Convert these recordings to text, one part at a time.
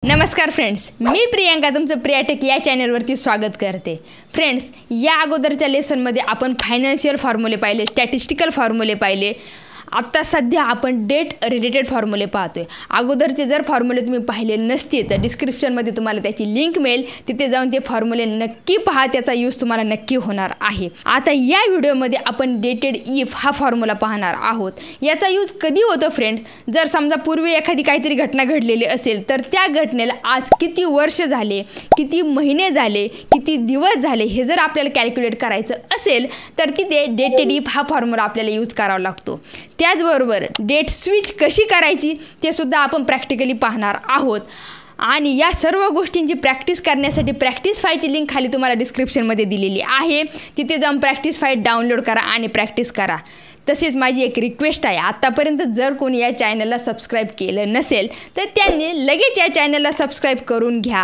नमस्कार फ्रेंड्स, मी प्रियंका तुमचं प्रियाटेक या चॅनलवरती स्वागत करते। फ्रेंड्स, या अगोदरच्या लेसनमध्ये आपण फायनान्शियल फॉर्म्युले पाहिले, स्टॅटिस्टिकल फॉर्म्युले पाहिले। आता सध्या आपण डेट रिलेटेड फॉर्म्युले पाहतोय। अगोदरचे जर फॉर्म्युले तुम्ही पाहिले नसतील तर डिस्क्रिप्शनमध्ये तुम्हाला त्याची लिंक मिळेल, तिथे जाऊन ते फॉर्म्युले नक्की पहा, त्याचा यूज तुम्हाला नक्की होणार आहे। आता या व्हिडिओमध्ये आपण डेटेड इफ हा फॉर्म्युला पाहणार आहोत। याचा यूज कधी होतो फ्रेंड्स, जर समजा पूर्वी एखादी काहीतरी घटना घडलेली असेल तर त्या घटनेला आज किती वर्ष झाले, किती महिने झाले, किती दिवस झाले हे जर आपल्याला कॅल्क्युलेट करायचं असेल तर तिथे डेटेड इफ हा फॉर्म्युला आपल्याला यूज करावा लागतो। त्याचबरोबर डेट स्विच कशी करायची ते सुद्धा आपण प्रॅक्टिकली पाहणार आहोत। आणि या सर्व गोष्टींची प्रॅक्टिस करण्यासाठी प्रॅक्टिस फाईलची लिंक खाली तुम्हाला डिस्क्रिप्शनमध्ये दिलेली आहे, तिथे जाऊन प्रॅक्टिस फाईल डाउनलोड करा आणि प्रॅक्टिस करा। तसेच माझी एक रिक्वेस्ट आहे, आतापर्यंत जर कोणी या चॅनलला सबस्क्राईब केलं नसेल तर त्यांनी लगेच या चॅनलला सबस्क्राईब करून घ्या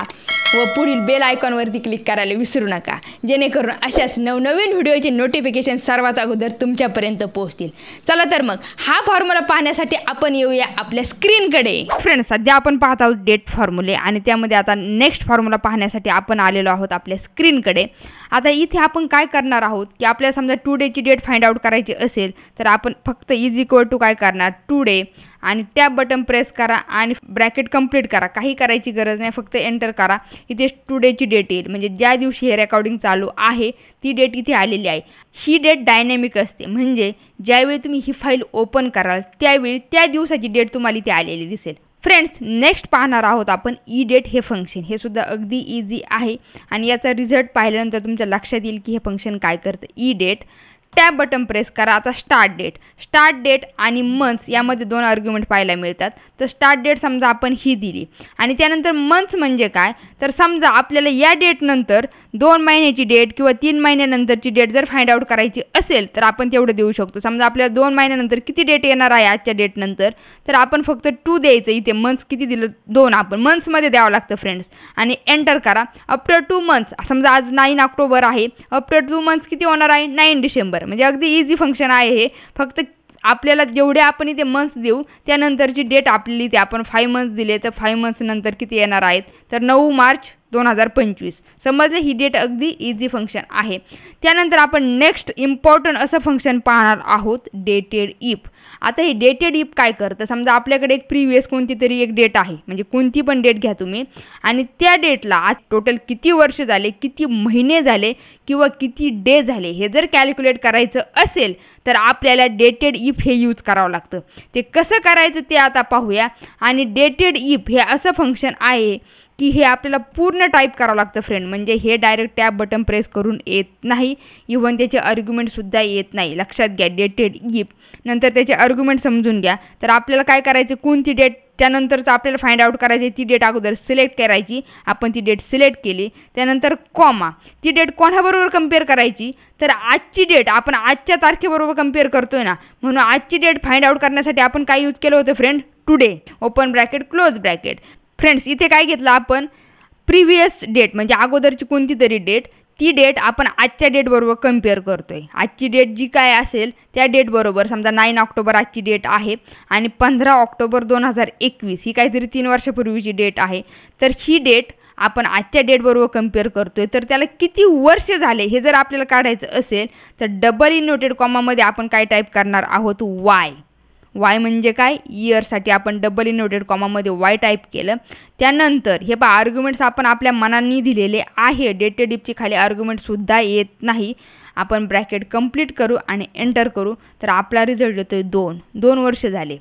व पुढील बेल आयकॉनवरती क्लिक करायला विसरू नका, जेणेकरून अशाच नवनवीन व्हिडिओचे नोटिफिकेशन सर्वात अगोदर तुमच्यापर्यंत पोहोचतील। चला तर मग हा फॉर्म्युला पाहण्यासाठी आपण येऊया आपल्या स्क्रीनकडे। फ्रेंड्स, सध्या आपण पाहत आहोत डेट फॉर्म्युले आणि त्यामध्ये आता नेक्स्ट फॉर्म्युला पाहण्यासाठी आपण आलेलो आहोत आपल्या स्क्रीनकडे। आता इथे आपण काय करणार आहोत की आपल्याला समजा टुडेची डेट फाइंड आउट करायची असेल तर आपण फक्त इज इक्वल टू काय करणार, टुडे आणि टॅब बटन प्रेस करा आणि ब्रॅकेट कंप्लीट करा। काही करायची गरज नाही, फक्त एंटर करा। इथे टुडेची डेट येईल, म्हणजे ज्या दिवशी हे रेकॉर्डिंग चालू आहे ती डेट इथे आलेली आहे। ही डेट डायनॅमिक असते, म्हणजे ज्यावेळी तुम्ही ही फाईल ओपन कराल त्यावेळी त्या दिवसाची डेट तुम्हाला इथे आलेली दिसेल। फ्रेंड्स, नेक्स्ट पाहणार आहोत आपण ई डेट हे फंक्शन। हे सुद्धा अगदी इझी आहे आणि याचा रिझल्ट पाहिल्यानंतर तुमच्या लक्षात येईल की हे फंक्शन काय करतं। ई डेट टॅब बटन प्रेस करा। आता स्टार्ट डेट आणि मंथ्स यामध्ये दोन आर्ग्युमेंट पाहायला मिळतात। तर स्टार्ट डेट समजा आपण ही दिली आणि त्यानंतर मंथ्स म्हणजे काय, तर समजा आपल्याला या डेट नंतर 2 महिन्याची डेट किंवा 3 महिन्यानंतरची डेट जर फाइंड आउट करायची असेल तर आपण तेवढं देऊ शकतो। समजा आपल्याला 2 महिन्यानंतर किती डेट येणार आहे आजच्या डेट नंतर, तर आपण फक्त 2 द्यायचं। इथे मंथ्स किती दिलं, 2 आपण मंथ्समध्ये द्यावं लागतं फ्रेंड्स आणि एंटर करा। आफ्टर 2 मंथ्स, समजा आज 9 ऑक्टोबर आहे, आफ्टर 2 मंथ्स किती होणार आहे, 9 डिसेंबर। म्हणजे अगदी इझी फंक्शन आहे हे। फक्त आपल्याला जेवढे आपण इथे मंथ्स देऊ त्यानंतरची डेट आपली इथे आपण 5 मंथ्स दिले तर 5 मंथ्स नंतर किती येणार आहेत, तर 9 मार्च 2025। समजले, ही डेट अगदी इझी फंक्शन आहे। त्यानंतर आपण नेक्स्ट इम्पॉर्टंट असं फंक्शन पाहणार आहोत, डेटेड इफ। आता हे डेटेड इफ काय करतं, समजा आपल्याकडे एक प्रिव्हियस कोणती तरी एक डेट आहे, म्हणजे कोणती पण डेट घ्या तुम्ही आणि त्या डेटला आज टोटल किती वर्ष झाले, किती महिने झाले किंवा किती डे झाले हे जर कॅल्क्युलेट करायचं असेल तर आपल्याला डेटेड इफ हे यूज करावं लागतं। ते कसं करायचं ते आता पाहूया। आणि डेटेड इफ हे असं फंक्शन आहे की हे आपल्याला पूर्ण टाईप करावं लागतं फ्रेंड, म्हणजे हे डायरेक्ट टॅब बटन प्रेस करून येत नाही, इव्हन त्याचे आर्ग्युमेंटसुद्धा येत नाही। लक्षात घ्या, डेटेड इफ नंतर त्याचे आर्ग्युमेंट समजून घ्या। तर आपल्याला काय करायचं, कोणती डेट त्यानंतरच आपल्याला फाइंड आउट करायची, ती डेट अगोदर सिलेक्ट करायची। आपण ती डेट सिलेक्ट केली, त्यानंतर कॉमा, ती डेट कोणाबरोबर कंपेअर करायची, तर आजची डेट आपण आजच्या तारखेबरोबर कंपेअर करतोय ना, म्हणून आजची डेट फाइंड आउट करण्यासाठी आपण काय यूज केलं होतं friend, today, open bracket close bracket. Friends, इथे काय घेतलं आपण, प्रिव्हियस डेट म्हणजे अगोदरची कोणती तरी डेट, ती डेट आपण आजच्या डेट बरोबर कंपेअर करतोय। आजची डेट जी काय असेल त्या डेट बरोबर, समजा 9 ऑक्टोबर आजची डेट आहे आणि 15 ऑक्टोबर 2021 ही काहीतरी 3 वर्षापूर्वीची डेट आहे, तर ही डेट आपण आजच्या डेट बरोबर कंपेअर करतोय। तर त्याला किती वर्ष झाले हे जर आपल्याला काढायचं असेल तर डबल इनोटेड कॉमामध्ये आपण काय टाईप करणार आहोत, वाय म्हणजे काय, इयरसाठी आपण डबल इनोटेड कॉमामध्ये वाय टाईप केलं। त्यानंतर हे पहा, आर्ग्युमेंट्स आपण आपल्या मनाने दिलेले आहे। डेटेड इफची खाली आर्ग्युमेंटसुद्धा येत नाही। आपण ब्रॅकेट कंप्लीट करू आणि एंटर करू, तर आपला रिझल्ट येतोय 2 वर्ष झाले।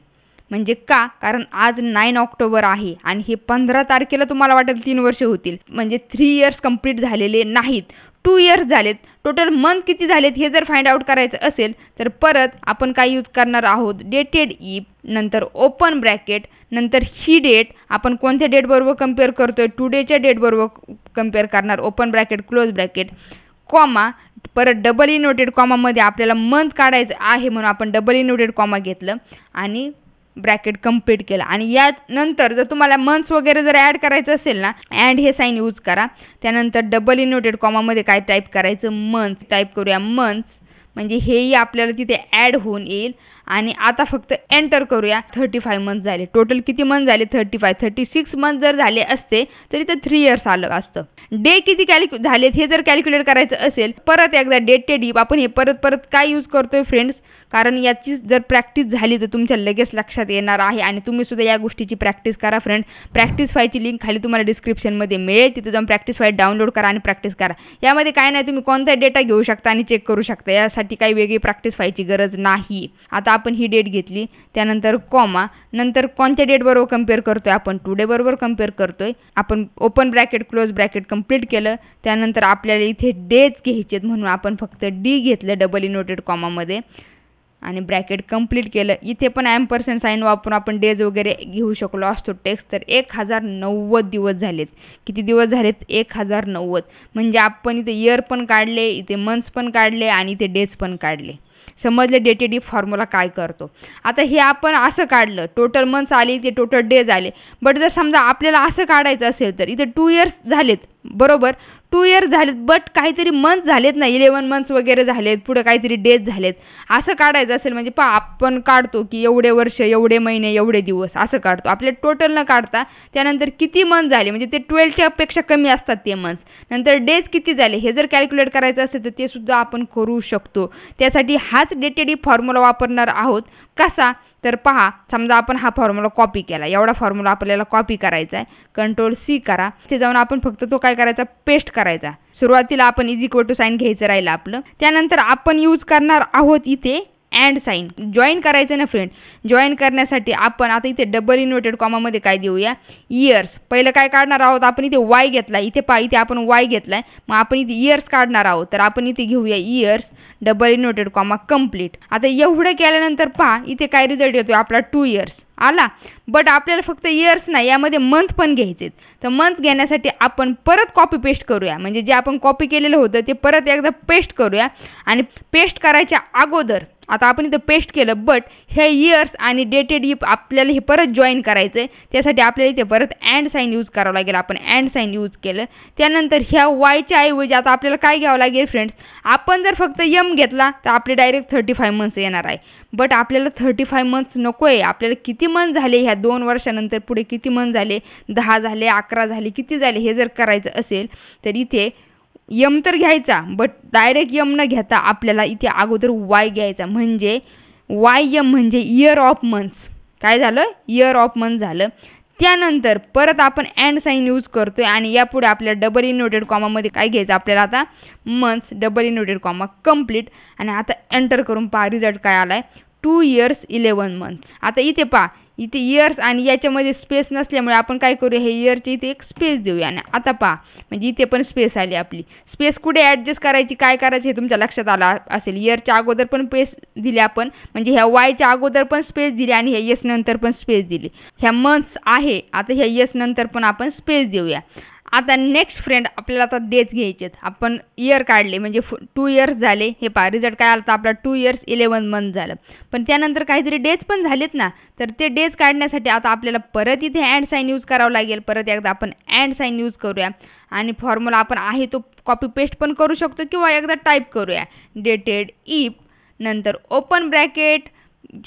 म्हणजे का, कारण आज 9 ऑक्टोबर आहे आणि हे 15 तारखेला तुम्हाला वाटेल 3 वर्ष होतील, म्हणजे 3 इयर्स कंप्लीट झालेले नाहीत, 2 इयर्स झालेत। टोटल मंथ किती झालेत हे जर फाइंड आउट करायचं असेल तर परत आपण काय यूज करणार आहोत, डेटेड इफ नंतर ओपन ब्रॅकेट नंतर ही डेट आपण कोणत्या डेट बरोबर कंपेअर करतोय, टुडेच्या डेट बरोबर कंपेअर करणार, open bracket close bracket comma, परत डबल इनोटेड कॉमामध्ये आपल्याला मंथ काढायचं आहे म्हणून आपण डबल इनोटेड कॉमा घेतलं आणि ब्रॅकेट कंप्लीट केला। आणि यानंतर जर तुम्हाला मंथ्स वगैरे जर ॲड करायचं असेल ना, अँड हे साईन यूज करा। त्यानंतर डबल इनोटेड कॉमामध्ये काय टाईप करायचं, मंथ टाईप करूया, मंथ्स, म्हणजे हेही आपल्याला तिथे ॲड होऊन येईल आणि आता फक्त एंटर करूया. 35 मंथ झाले. टोटल किती मंथ झाले? 36 मंथ जर झाले असते तर इथं 3 इयर्स आलं असतं. डे किती झालेत हे जर कॅल्क्युलेट करायचं असेल, परत एकदा डेटेड इफ आपण हे परत काय यूज करतोय फ्रेंड्स, कारण याची जर प्रॅक्टिस झाली तर तुमच्या लगेच लक्षात येणार आहे आणि तुम्ही सुद्धा या गोष्टीची प्रॅक्टिस करा फ्रेंड. प्रॅक्टिस फाईलची लिंक खाली तुम्हाला डिस्क्रिप्शनमध्ये मिळेल, तिथे जाऊन प्रॅक्टिस फाईल डाउनलोड करा आणि प्रॅक्टिस करा. यामध्ये काय नाही, तुम्ही कोणताही डेटा घेऊ शकता आणि चेक करू शकता. यासाठी काही वेगळी प्रॅक्टिस फाईलची गरज नाही. आता आपण ही डेट घेतली, त्यानंतर कॉमा, नंतर कोणत्या डेट बरोबर कम्पेअर करतोय आपण? टुडे बरोबर कम्पेअर करतोय. आपण open bracket close bracket complete केलं. त्यानंतर आपल्याला इथे डेज घ्यायचे म्हणून आपण फक्त डी घेतलं डबल इनवर्टेड कॉमामध्ये आणि ब्रॅकेट कंप्लीट केलं. इथे पण ॲम्परसेंट साईन वापरून आपण डेज वगैरे घेऊ शकलो असतो टेक्स्ट. तर 1090 दिवस झालेत. किती दिवस झालेत? 1090. म्हणजे आपण इथे इयर पण काढले, इथे मंथ्स पण काढले आणि इथे डेज पण काढले. समजले डेटेड इफ फॉर्म्युला काय करतो. आता हे आपण असं काढलं, टोटल मंथ्स आले, इथे टोटल डेज आले. बट जर समजा आपल्याला असं काढायचं असेल तर इथे 2 इयर्स झालेत, बरोबर 2 इयर्स झालेत, बट काहीतरी मंथ झालेत ना, 11 मंथ्स वगैरे झालेत, पुढे काहीतरी डेज झालेत. असं काढायचं असेल म्हणजे आपण काढतो की एवढे वर्ष, एवढे महिने, एवढे दिवस असं काढतो. आपल्या टोटल न काढता त्यानंतर किती मंथ झाले म्हणजे ते 12च्या पेक्षा कमी असतात ते मंथ्स. नंतर डेज किती झाले हे जर कॅल्क्युलेट करायचं असेल तर ते सुद्धा आपण करू शकतो. त्यासाठी हाच डेटेड इफ फॉर्म्युला वापरणार आहोत. कसा? तर पहा, समजा आपण हा फॉर्म्युला कॉपी केला, एवढा फॉर्म्युला आपल्याला कॉपी करायचा आहे. Ctrl+C करा. तिथे जाऊन आपण फक्त तो काय करायचा? पेस्ट करायचा. सुरुवातीला आपण = साईन घ्यायचं राहिलं आपलं. त्यानंतर आपण यूज करणार आहोत इथे अँड साईन. जॉईन करायचं ना फ्रेंड. जॉईन करण्यासाठी आपण आता इथे डबल इनवर्टेड कॉमामध्ये काय देऊया? इयर्स. पहिलं काय काढणार आहोत आपण? इथे वाय घेतला. इथे पहा, इथे आपण वाय घेतलाय, मग आपण इथे इयर्स काढणार आहोत. तर आपण इथे घेऊया years double inverted comma complete. आता एवढं केल्यानंतर पहा इथे काय रिझल्ट येतोय आपला? 2 इयर्स आला. बट आपल्याला फक्त इयर्स नाही, यामध्ये मंथ पण घ्यायचे. तर मंथ घेण्यासाठी आपण परत कॉपी पेस्ट करूया. म्हणजे जे आपण कॉपी केलेलं होतं ते परत एकदा पेस्ट करूया. आणि पेस्ट करायच्या अगोदर आता आपण इथं पेस्ट केलं, बट हे इयर्स आणि डेटेड इफ आपल्याला हे परत जॉईन करायचं आहे. त्यासाठी आपल्याला इथे परत अँड साईन यूज करावं लागेल. आपण अँड साईन यूज केलं. त्यानंतर ह्या वायच्या ऐवजी आता आपल्याला काय घ्यावं लागेल फ्रेंड्स? आपण जर फक्त यम घेतला तर आपले डायरेक्ट 35 मंथ्स येणार आहे. बट आपल्याला 35 मंथ्स नको आहे. आपल्याला किती मंथ झाले ह्या 2 वर्षानंतर पुढे किती मंथ झाले? 10 झाले, 11 झाले, किती झाले हे जर करायचं असेल तर इथे यम तर घ्यायचा, बट डायरेक्ट यम न घेता आपल्याला इथे अगोदर वाय घ्यायचा. म्हणजे वाय यम म्हणजे इयर ऑफ मंथ्स. काय झालं? इयर ऑफ मंथ झालं. त्यानंतर परत आपण अँड साईन यूज करतोय आणि यापुढे आपल्या डबल इनवर्टेड कॉमामध्ये काय घ्यायचं आपल्याला? आता months double inverted comma complete. आणि आता एंटर करून पहा रिझल्ट काय आलाय? 2 इयर्स 11 मंथ. आता इथे पहा, इथे इयर्स आणि याच्यामध्ये स्पेस नसल्यामुळे आपण काय करूया? हे इयरचे इथे एक स्पेस देऊया. आणि आता पहा, म्हणजे इथे पण स्पेस आली आपली. स्पेस कुठे ॲडजस्ट करायची, काय करायचं हे तुमच्या लक्षात आलं असेल. इयरच्या अगोदर पण स्पेस दिली आपण, म्हणजे ह्या वायच्या अगोदर पण स्पेस दिली आणि ह्या यस नंतर पण स्पेस दिली. ह्या मंथ्स आहे, आता ह्या यस नंतर पण आपण स्पेस देऊया. आता नेक्स्ट फ्रेंड आपल्याला आता डेज घ्यायचे. आपण इयर काढले म्हणजे 2 इयर्स झाले. हे पहा रिझल्ट काय आला? आपला 2 इयर्स 11 मंथ झालं. पण त्यानंतर काहीतरी डेज पण झालेत ना, तर ते डेज काढण्यासाठी आता आपल्याला परत इथे अँड साईन यूज करावं लागेल. परत एकदा आपण अँड साईन यूज करूया आणि फॉर्म्युला आपण आहे तो कॉपी पेस्ट पण करू शकतो किंवा एकदा टाईप करूया. डेटेड इफ नंतर ओपन ब्रॅकेट,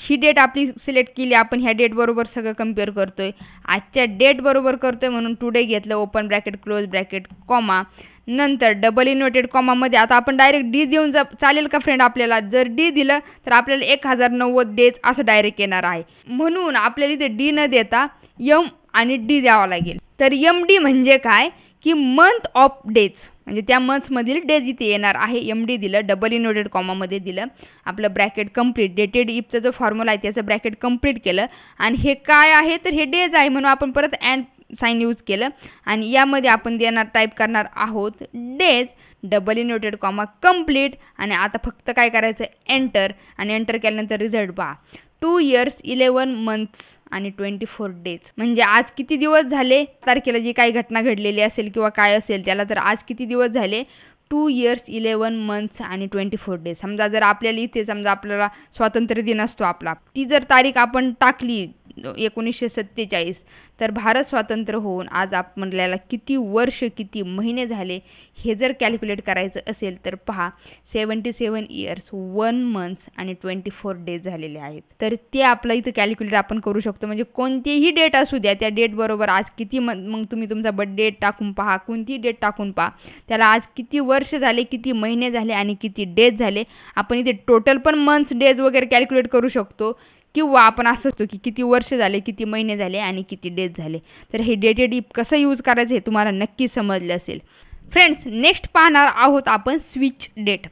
ही डेट आपली सिलेक्ट केली आपण, ह्या डेट बरोबर सगळं कम्पेअर करतोय. आजच्या डेट बरोबर करतोय म्हणून टुडे घेतलं. Open bracket close bracket comma, नंतर डबल इनवर्टेड कॉमामध्ये आता आपण डायरेक्ट डी देऊन चालेल का फ्रेंड? आपल्याला जर डी दिलं तर आपल्याला 1090 डेज असं डायरेक्ट येणार आहे. म्हणून आपल्याला इथे डी न देता यम आणि डी द्यावं लागेल. तर यम डी म्हणजे काय की मंथ ऑफ डेज, म्हणजे त्या मंथमधील डेज इथे येणार आहे. एम डी दिलं, डबल इनवर्टेड कॉमामध्ये दिलं. आपलं ब्रॅकेट कंप्लीट. डेटेड इफचा जो फॉर्म्युला आहे त्याचं ब्रॅकेट कंप्लीट केलं. आणि हे काय आहे? तर हे डेज आहे म्हणून आपण परत अँड साईन यूज केलं. आणि यामध्ये आपण देणार टाईप करणार आहोत days double inverted comma complete. आणि आता फक्त काय करायचं? एंटर. आणि एंटर केल्यानंतर रिझल्ट पहा, 2 इयर्स 11 मंथ्स आणि 24 डेज. म्हणजे आज किती दिवस झाले? तारखेला जी काही घटना घडलेली असेल किंवा काय असेल त्याला, तर आज किती दिवस झाले? 2 इयर्स 11 मंथ्स आणि 24 डेज. समजा जर आपल्याला इथे समजा आपल्याला स्वातंत्र्य दिन असतो आपला, ती जर तारीख आपण टाकली 1947. तर भारत स्वतंत्र होऊन आज आपल्याला किती वर्ष किती महिने झाले हे जर कॅल्क्युलेट करायचं असेल तर पहा 77 इयर्स 1 मंथ आणि 24 डेज झालेले आहेत. तर ते आपलं इथं कॅल्क्युलेट आपण करू शकतो. म्हणजे कोणतीही डेट असू द्या त्या डेट बरोबर आज किती मग तुम्ही तुमचा बर्थडे टाकून पहा, कोणती डेट टाकून पहा, त्याला आज किती वर्ष झाले, किती महिने झाले आणि किती डेज झाले. आपण इथे टोटल पण मंथ्स डेज वगैरे कॅल्क्युलेट करू शकतो किंवा आपण असं असतो की किती वर्ष झाले, किती महिने झाले आणि किती डेज झाले. तर हे डेटेड इफ कसं यूज करायचं हे तुम्हाला नक्की समजलं असेल. फ्रेंड्स, नेक्स्ट पाहणार आहोत आपण स्विच डेट.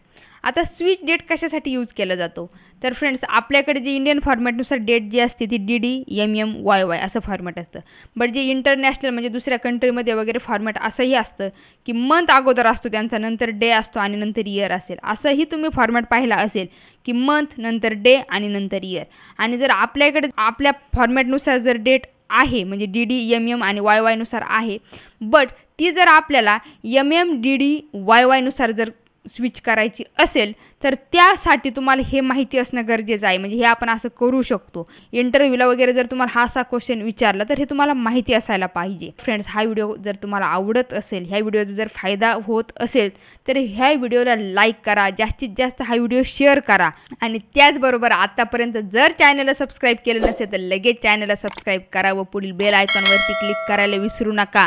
आता स्विच डेट कशासाठी यूज केला जातो तर फ्रेंड्स आपल्याकडे जे इंडियन फॉर्मॅटनुसार डेट जी असते ती DD, MM, YY असं फॉर्मॅट असतं. बट जे इंटरनॅशनल म्हणजे दुसऱ्या कंट्रीमध्ये वगैरे फॉर्मॅट असंही असतं की मंथ अगोदर असतो त्यांचा, नंतर डे असतो आणि नंतर इयर असेल. असंही तुम्ही फॉर्मॅट पाहिला असेल की मंथ नंतर डे आणि नंतर इयर. आणि जर आपल्याकडे आपल्या फॉर्मॅटनुसार जर डेट आहे म्हणजे DD, MM आणि YY नुसार आहे, बट ती जर आपल्याला MM, DD, YY नुसार जर स्विच करायची असेल तर त्यासाठी तुम्हाला हे माहिती असणं गरजेचं आहे. म्हणजे हे आपण असं करू शकतो. इंटरव्ह्यूला वगैरे जर तुम्हाला हा असा क्वेश्चन विचारला तर हे तुम्हाला माहिती असायला पाहिजे. फ्रेंड्स, हा व्हिडिओ जर तुम्हाला आवडत असेल, ह्या व्हिडिओचा जर फायदा होत असेल तर ह्या व्हिडिओला लाईक करा, जास्तीत जास्त हा व्हिडिओ शेअर करा आणि त्याचबरोबर आतापर्यंत जर चॅनलला सबस्क्राईब केलं नसेल तर लगेच चॅनलला सबस्क्राईब करा व पुढील बेल आयकॉनवरती क्लिक करायला विसरू नका.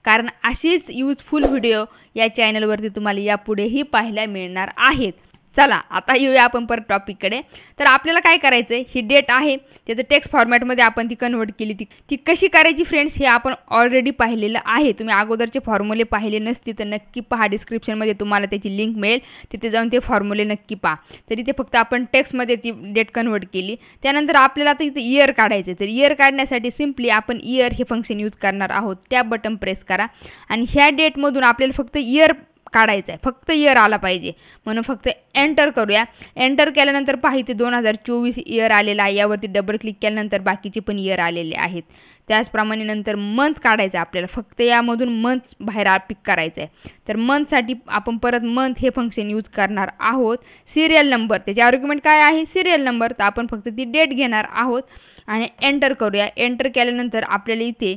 कारण अशीच यूजफुल व्हिडिओ या चॅनलवरती तुम्हाला यापुढेही पाहायला मिळणार आहेत. चला आता येऊया आपण परत टॉपिककडे. तर आपल्याला काय करायचं आहे, ही डेट आहे त्याचं टेक्स्ट फॉर्मॅटमध्ये आपण ती कन्वर्ट केली. ती कशी करायची फ्रेंड्स हे आपण ऑलरेडी पाहिलेलं आहे. तुम्ही अगोदरचे फॉर्म्युले पाहिले नसतील तर नक्की पहा, डिस्क्रिप्शनमध्ये तुम्हाला त्याची लिंक मिळेल, तिथे जाऊन ते फॉर्म्युले नक्की पहा. तर इथे फक्त आपण टेक्स्टमध्ये ती डेट कन्वर्ट केली. त्यानंतर आपल्याला आता इथे इयर काढायचं आहे. तर इयर काढण्यासाठी सिम्पली आपण इयर हे फंक्शन यूज करणार आहोत. त्या बटन प्रेस करा आणि ह्या डेटमधून आपल्याला फक्त इयर काढायचं आहे, फक्त इयर आला पाहिजे म्हणून फक्त एंटर करूया. एंटर केल्यानंतर पहा इथे 2024 इयर आलेला आहे. यावरती डबल क्लिक केल्यानंतर बाकीचे पण इयर आलेले आहेत. त्याचप्रमाणे नंतर मंथ काढायचं आहे आपल्याला, फक्त यामधून मंथ बाहेर पिक करायचं आहे. तर मंथसाठी आपण परत मंथ हे फंक्शन यूज करणार आहोत. सिरियल नंबर, त्याचे आर्ग्युमेंट काय आहे सिरियल नंबर, तर आपण फक्त ती डेट घेणार आहोत आणि एंटर करूया. एंटर केल्यानंतर आपल्याला इथे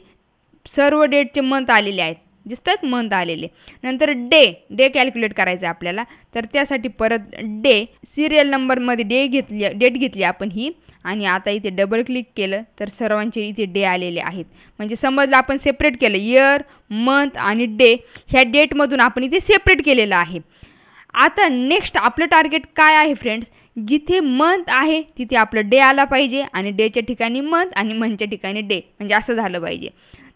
सर्व डेटचे मंथ आलेले आहेत, दिसतात मंथ आलेले. नंतर डे कॅल्क्युलेट करायचं आहे आपल्याला. तर त्यासाठी परत डे सिरियल नंबरमध्ये डेट घेतली आपण ही आणि आता इथे डबल क्लिक केलं तर सर्वांचे इथे डे आलेले आहेत. म्हणजे समजलं आपण सेपरेट केलं, इयर, मंथ आणि डे ह्या डेटमधून आपण इथे सेपरेट केलेलं आहे. आता नेक्स्ट आपलं टार्गेट काय आहे फ्रेंड्स, जिथे मंथ आहे तिथे आपलं डे आला पाहिजे आणि डेच्या ठिकाणी मंथ आणि मंथच्या ठिकाणी डे, म्हणजे असं झालं पाहिजे.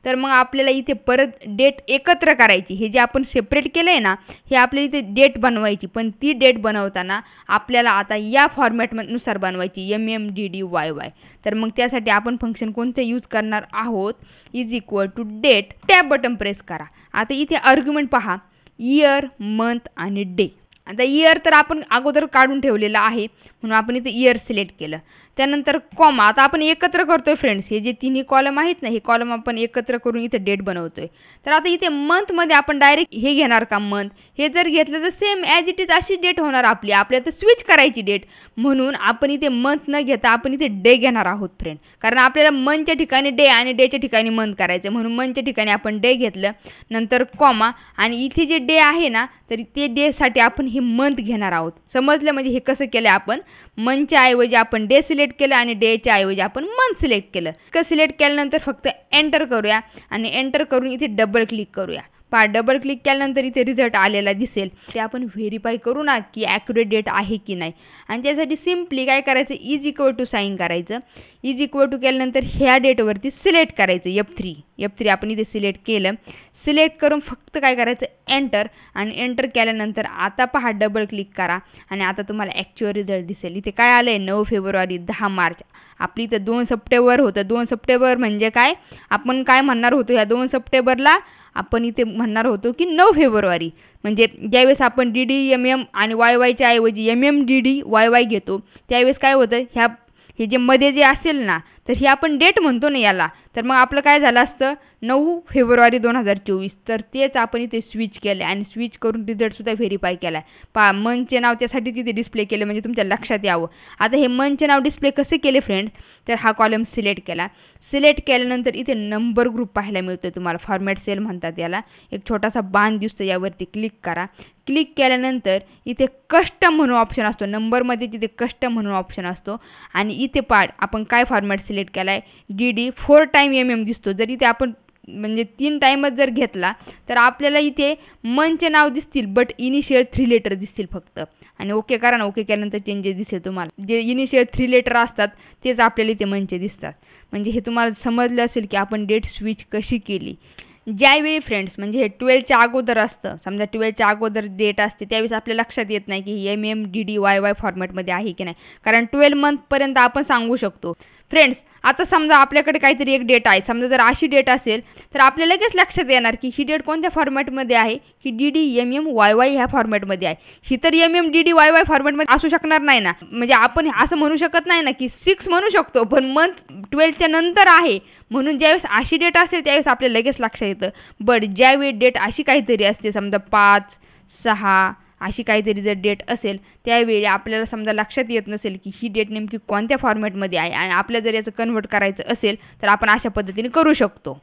तर मग आपल्याला इथे परत डेट एकत्र करायची. हे जे आपण सेपरेट केलं आहे ना हे आपल्याला इथे डेट बनवायची, पण ती डेट बनवताना आपल्याला आता या फॉर्मॅटनुसार बनवायची MM, DD, YY. तर मग त्यासाठी आपण फंक्शन कोणतं यूज करणार आहोत, =डेट. टॅब बटन प्रेस करा. आता इथे आर्ग्युमेंट पहा, इयर, मंथ आणि डे. आता इयर तर आपण अगोदर काढून ठेवलेलं आहे म्हणून आपण इथे इयर सिलेक्ट केलं. त्यानंतर कॉमा, आता आपण एकत्र करतोय फ्रेंड्स, हे जे तिन्ही कॉलम आहेत ना हे कॉलम आपण एकत्र करून इथे डेट बनवतोय. तर आता इथे मंथमध्ये आपण डायरेक्ट हे घेणार का मंथ, हे जर घेतलं तर सेम ॲज इट इज अशी डेट होणार आपली. आपल्याला तर स्विच करायची डेट म्हणून आपण इथे मंथ न घेता आपण इथे डे घेणार आहोत फ्रेंड. कारण आपल्याला मंथच्या ठिकाणी डे आणि डेच्या ठिकाणी मंथ करायचं म्हणून मंथच्या ठिकाणी आपण डे घेतलं. नंतर कॉमा आणि इथे जे डे आहे ना तर ते डेसाठी आपण हे मंथ घेणार आहोत. समजलं, म्हणजे हे कसं केलं आपण, मंथच्या ऐवजी आपण डे सिलेक्ट केलं आणि डेच्या ऐवजी आपण मंथ सिलेक्ट केलं. सिलेक्ट केल्यानंतर फक्त एंटर करूया आणि एंटर करून इथे डबल क्लिक करूया. पहा डबल क्लिक केल्यानंतर इथे रिझल्ट आलेला दिसेल. ते आपण व्हेरीफाय करू ना की ॲक्युरेट डेट आहे की नाही. आणि त्यासाठी सिम्पली काय करायचं, = साईन करायचं. = केल्यानंतर ह्या डेटवरती सिलेक्ट करायचं F3 आपण इथे सिलेक्ट केलं. सिलेक्ट करून फक्त काय करायचं एंटर आणि एंटर केल्यानंतर आता पहा डबल क्लिक करा आणि आता तुम्हाला ॲक्च्युअल रिझल्ट दिसेल. इथे काय आलं आहे 9 फेब्रुवारी 10 मार्च. आपली इथं 2 सप्टेंबर होतं. 2 सप्टेंबर म्हणजे काय, आपण काय म्हणणार होतो ह्या 2 सप्टेंबरला आपण इथे म्हणणार होतो की 9 फेब्रुवारी. म्हणजे ज्यावेळेस आपण DD, MM आणि YYच्या ऐवजी MM, DD, YY घेतो त्यावेळेस काय होतं, हे जे मध्ये जे असेल ना तर ही आपण डेट म्हणतो ना याला, तर मग आपलं काय झालं असतं 9 फेब्रुवारी 2024. तर तेच आपण इथे स्विच केलं आणि स्विच करून रिझल्टसुद्धा व्हेरीफाय केला आहे. पहा मनचे नाव त्यासाठी तिथे डिस्प्ले केलं म्हणजे तुमच्या लक्षात यावं. आता हे मनचे नाव डिस्प्ले कसे केले फ्रेंड्स, तर हा कॉलम सिलेक्ट केला. सिलेक्ट केल्यानंतर इथे नंबर ग्रुप पाहायला मिळतो तुम्हाला, फॉर्मॅट सेल म्हणतात याला. एक छोटासा बाण दिसतो, यावरती क्लिक करा. क्लिक केल्यानंतर इथे कस्टम म्हणून ऑप्शन असतो, नंबरमध्ये तिथे कस्टम म्हणून ऑप्शन असतो आणि इथे आपण काय फॉर्मॅट सिलेक्ट केला आहे DD 4 टाइम दिसतो. जर इथे आपण म्हणजे 3 टाइमच जर घेतला तर आपल्याला इथे मनचे नाव दिसतील, बट इनिशियल 3 लेटर दिसतील फक्त. आणि ओके करा ना. ओके केल्यानंतर चेंजेस दिसेल तुम्हाला. जे इनिशियल 3 लेटर असतात तेच आपल्याला इथे मनचे दिसतात. म्हणजे हे तुम्हाला समजलं असेल की आपण डेट स्विच कशी केली. ज्यावेळी फ्रेंड्स म्हणजे हे 12च्या अगोदर असतं, समजा 12च्या अगोदर डेट असते, त्यावेळेस आपल्या लक्षात येत नाही की MMDDYY फॉर्मॅटमध्ये आहे की नाही, कारण 12 मंथपर्यंत आपण सांगू शकतो. फ्रेंड्स आता समजा आपल्याकडे काहीतरी एक डेट आहे, समजा जर अशी डेट असेल तर आपल्याला लगेच लक्षात येणार की ही डेट कोणत्या फॉर्मॅटमध्ये आहे, ही DDMMYY ह्या फॉर्मॅटमध्ये आहे. ही तर MMDDYY फॉर्मॅटमध्ये असू शकणार नाही ना. म्हणजे आपण असं म्हणू शकत नाही ना की 6 म्हणू शकतो, पण मंथ 12च्या नंतर आहे म्हणून ज्यावेळेस अशी डेट असेल त्यावेळेस आपल्याला लगेच लक्षात येतं. बट ज्यावेळी डेट अशी काहीतरी असते, समजा 5, 6 अशी काहीतरी जर डेट असेल, त्यावेळी आपल्याला समजा लक्षात येत नसेल की ही डेट नेमकी कोणत्या फॉर्मॅटमध्ये आहे आणि आपल्याला जर याचं कन्वर्ट करायचं असेल तर आपण अशा पद्धतीने करू शकतो.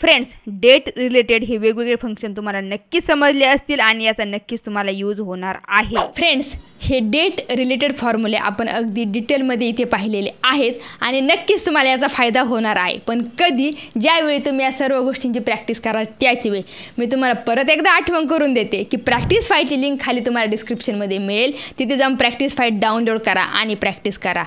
फ्रेंड्स डेट रिलेटेड हे वेगवेगळे फंक्शन तुम्हाला नक्कीच समजले असतील आणि याचा नक्कीच तुम्हाला यूज होणार आहे. फ्रेंड्स हे डेट रिलेटेड फॉर्म्युले आपण अगदी डिटेलमध्ये इथे पाहिलेले आहेत आणि नक्कीच तुम्हाला याचा फायदा होणार आहे. पण कधी, ज्यावेळी तुम्ही या सर्व गोष्टींची प्रॅक्टिस कराल त्याच वेळी. मी तुम्हाला परत एकदा आठवण करून देते की प्रॅक्टिस फाईलची लिंक खाली तुम्हाला डिस्क्रिप्शनमध्ये मिळेल. तिथे जाऊन प्रॅक्टिस फाईल डाउनलोड करा आणि प्रॅक्टिस करा.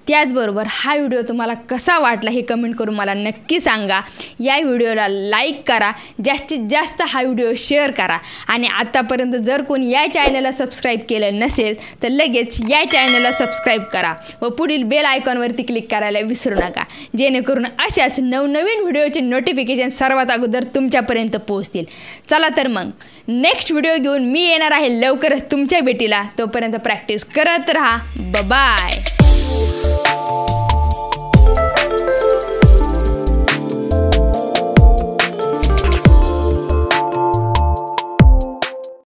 त्याचबरोबर हा व्हिडिओ तुम्हाला कसा वाटला हे कमेंट करून मला नक्की सांगा. या व्हिडिओला लाईक करा, जास्तीत जास्त हा व्हिडिओ शेअर करा आणि आत्तापर्यंत जर कोणी या चॅनलला सबस्क्राईब केलं नसेल तर लगेच या चॅनलला सबस्क्राईब करा व पुढील बेल आयकॉनवरती क्लिक करायला विसरू नका, जेणेकरून अशाच नवनवीन व्हिडिओचे नोटिफिकेशन सर्वात अगोदर तुमच्यापर्यंत पोहोचतील. चला तर मग नेक्स्ट व्हिडिओ घेऊन मी येणार आहे लवकरच तुमच्या भेटीला. तोपर्यंत प्रॅक्टिस करत राहा. बाय.